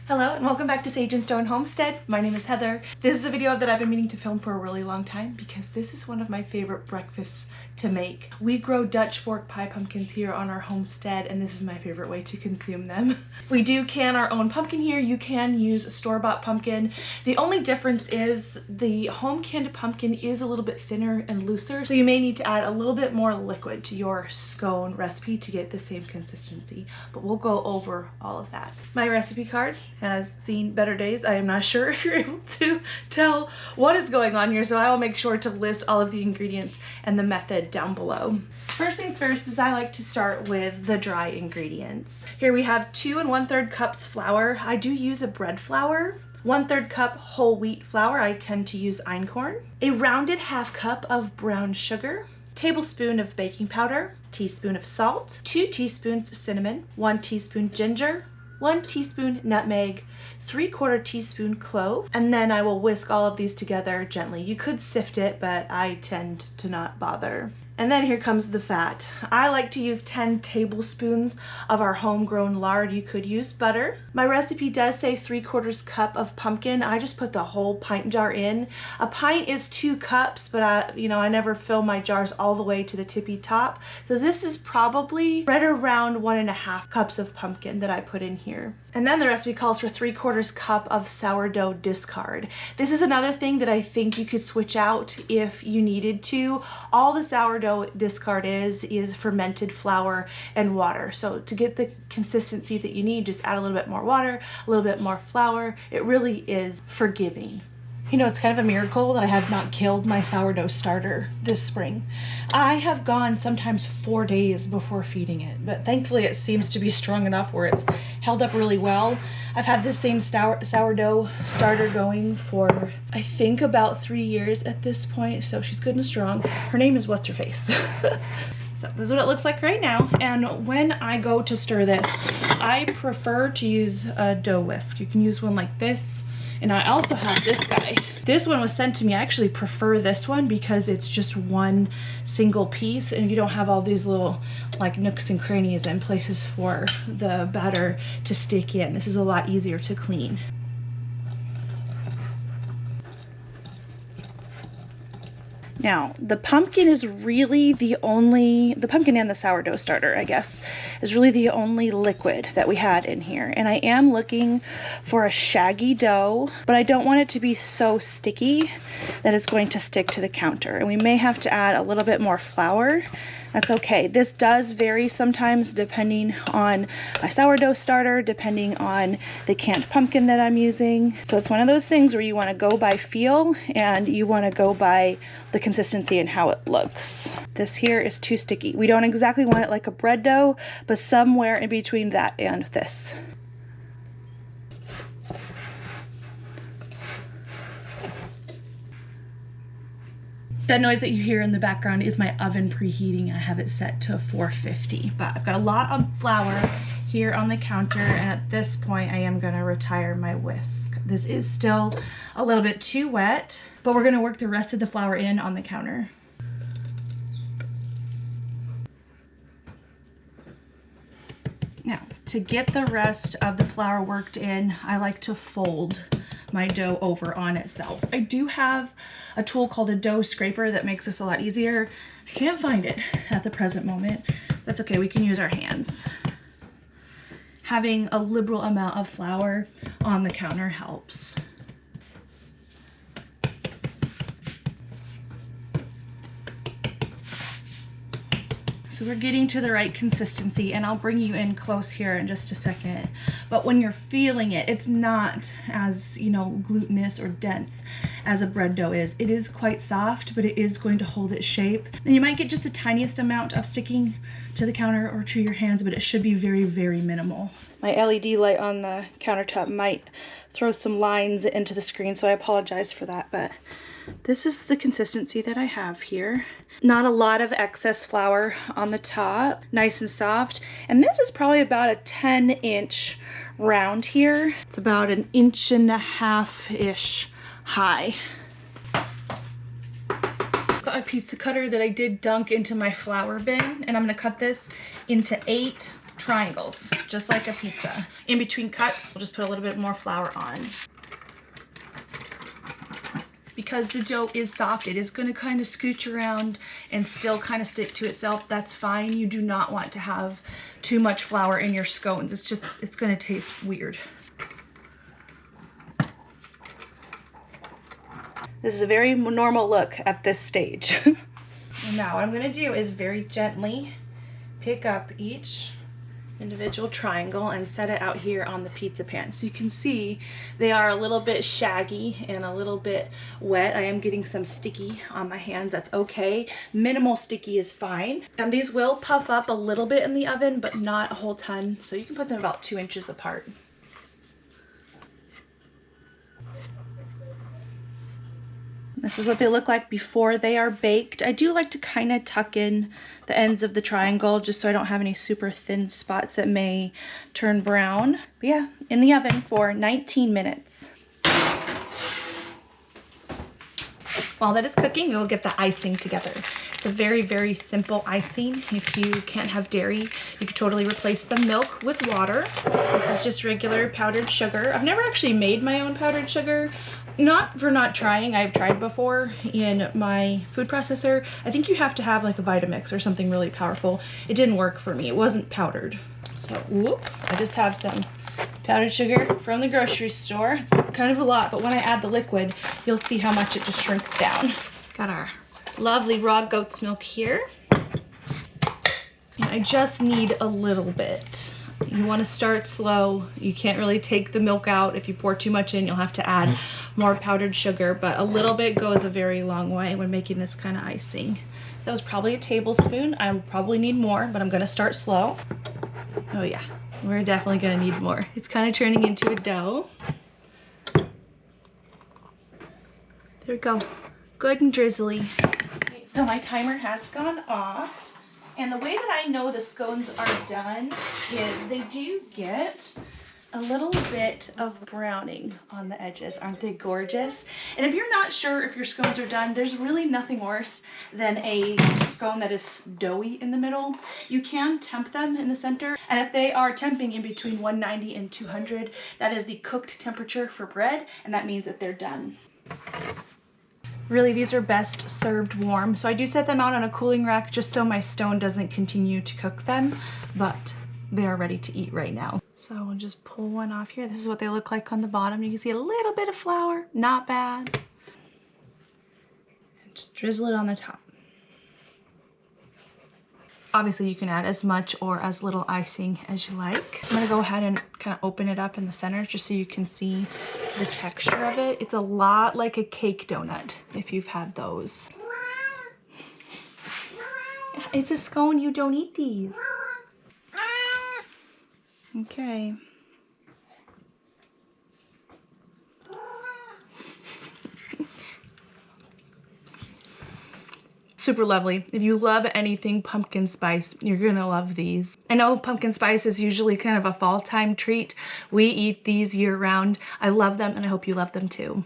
Hello and welcome back to Sage and Stone Homestead. My name is Heather. This is a video that I've been meaning to film for a really long time because this is one of my favorite breakfasts to make. We grow Dutch fork pie pumpkins here on our homestead and this is my favorite way to consume them. We do can our own pumpkin here. You can use a store-bought pumpkin. The only difference is the home canned pumpkin is a little bit thinner and looser, so you may need to add a little bit more liquid to your scone recipe to get the same consistency, but we'll go over all of that. My recipe card has seen better days. I am not sure if you're able to tell what is going on here, so I will make sure to list all of the ingredients and the method down below. First things first is I like to start with the dry ingredients. Here we have 2 1/3 cups flour. I do use a bread flour. 1/3 cup whole wheat flour. I tend to use einkorn. A rounded 1/2 cup of brown sugar. Tablespoon of baking powder. Teaspoon of salt. 2 teaspoons cinnamon. 1 teaspoon ginger. 1 teaspoon nutmeg, 3/4 teaspoon clove, and then I will whisk all of these together gently. You could sift it, but I tend to not bother. And then here comes the fat. I like to use 10 tablespoons of our homegrown lard. You could use butter. My recipe does say 3/4 cup of pumpkin. I just put the whole pint jar in. A pint is 2 cups, but I never fill my jars all the way to the tippy top. So this is probably right around 1.5 cups of pumpkin that I put in here. And then the recipe calls for 3/4 cup of sourdough discard. This is another thing that I think you could switch out if you needed to. All the sourdough discard is fermented flour and water. So to get the consistency that you need, just add a little bit more water, a little bit more flour. It really is forgiving. You know, it's kind of a miracle that I have not killed my sourdough starter this spring. I have gone sometimes 4 days before feeding it, but thankfully it seems to be strong enough where it's held up really well. I've had this same sourdough starter going for, I think, about 3 years at this point, so she's good and strong. Her name is What's-Her-Face. So this is what it looks like right now, and when I go to stir this, I prefer to use a dough whisk. You can use one like this. And I also have this guy. This one was sent to me. I actually prefer this one because it's just one single piece and you don't have all these little like nooks and crannies and places for the batter to stick in. This is a lot easier to clean. Now, the pumpkin is really the pumpkin and the sourdough starter, I guess, is really the only liquid that we had in here. And I am looking for a shaggy dough, but I don't want it to be so sticky that it's going to stick to the counter. And we may have to add a little bit more flour. That's okay. This does vary sometimes depending on my sourdough starter, depending on the canned pumpkin that I'm using. So it's one of those things where you want to go by feel and you want to go by the consistency and how it looks. This here is too sticky. We don't exactly want it like a bread dough, but somewhere in between that and this. That noise that you hear in the background is my oven preheating. I have it set to 450, but I've got a lot of flour here on the counter, and at this point I am gonna retire my whisk. This is still a little bit too wet, but we're gonna work the rest of the flour in on the counter. Now, to get the rest of the flour worked in, I like to fold my dough over on itself. I do have a tool called a dough scraper that makes this a lot easier. I can't find it at the present moment. That's okay, we can use our hands. Having a liberal amount of flour on the counter helps. So we're getting to the right consistency, and I'll bring you in close here in just a second. But when you're feeling it, it's not as, glutinous or dense as a bread dough is. It is quite soft, but it is going to hold its shape. And you might get just the tiniest amount of sticking to the counter or to your hands, but it should be very, very minimal. My LED light on the countertop might throw some lines into the screen, so I apologize for that, but this is the consistency that I have here. Not a lot of excess flour on the top, nice and soft. And this is probably about a 10-inch round here. It's about 1.5 inches-ish high. Got a pizza cutter that I did dunk into my flour bin, and I'm gonna cut this into 8 triangles, just like a pizza. In between cuts, we'll just put a little bit more flour on. Because the dough is soft, it is going to kind of scooch around and still kind of stick to itself. That's fine. You do not want to have too much flour in your scones. It's going to taste weird. This is a very normal look at this stage. Now what I'm going to do is very gently pick up each individual triangle and set it out here on the pizza pan. So you can see they are a little bit shaggy and a little bit wet. I am getting some sticky on my hands. That's okay. Minimal sticky is fine. And these will puff up a little bit in the oven, but not a whole ton. So you can put them about 2 inches apart. This is what they look like before they are baked. I do like to kind of tuck in the ends of the triangle just so I don't have any super thin spots that may turn brown. But yeah, in the oven for 19 minutes. While that is cooking, we'll get the icing together. It's a very, very simple icing. If you can't have dairy, you could totally replace the milk with water. This is just regular powdered sugar. I've never actually made my own powdered sugar. Not for not trying, I've tried before in my food processor. I think you have to have like a Vitamix or something really powerful. It didn't work for me, it wasn't powdered. So, whoop, I just have some powdered sugar from the grocery store. It's kind of a lot, but when I add the liquid, you'll see how much it just shrinks down. Got our lovely raw goat's milk here. And I just need a little bit. You want to start slow. You can't really take the milk out. If you pour too much in, you'll have to add more powdered sugar, but a little bit goes a very long way when making this kind of icing. That was probably a tablespoon. I will probably need more, but I'm going to start slow. Oh yeah, we're definitely going to need more. It's kind of turning into a dough. There we go. Good and drizzly. Okay, so my timer has gone off. And the way that I know the scones are done is they do get a little bit of browning on the edges. Aren't they gorgeous? And if you're not sure if your scones are done, there's really nothing worse than a scone that is doughy in the middle. You can temp them in the center. And if they are temping in between 190 and 200, that is the cooked temperature for bread, and that means that they're done. Really, these are best served warm. So I do set them out on a cooling rack just so my stone doesn't continue to cook them, but they are ready to eat right now. So I'll just pull one off here. This is what they look like on the bottom. You can see a little bit of flour, not bad. And just drizzle it on the top. Obviously you can add as much or as little icing as you like. I'm gonna go ahead and kind of open it up in the center just so you can see the texture of it. It's a lot like a cake donut if you've had those. It's a scone, you don't eat these. Okay. Super lovely. If you love anything pumpkin spice, you're gonna love these. I know pumpkin spice is usually kind of a fall time treat. We eat these year round. I love them and I hope you love them too.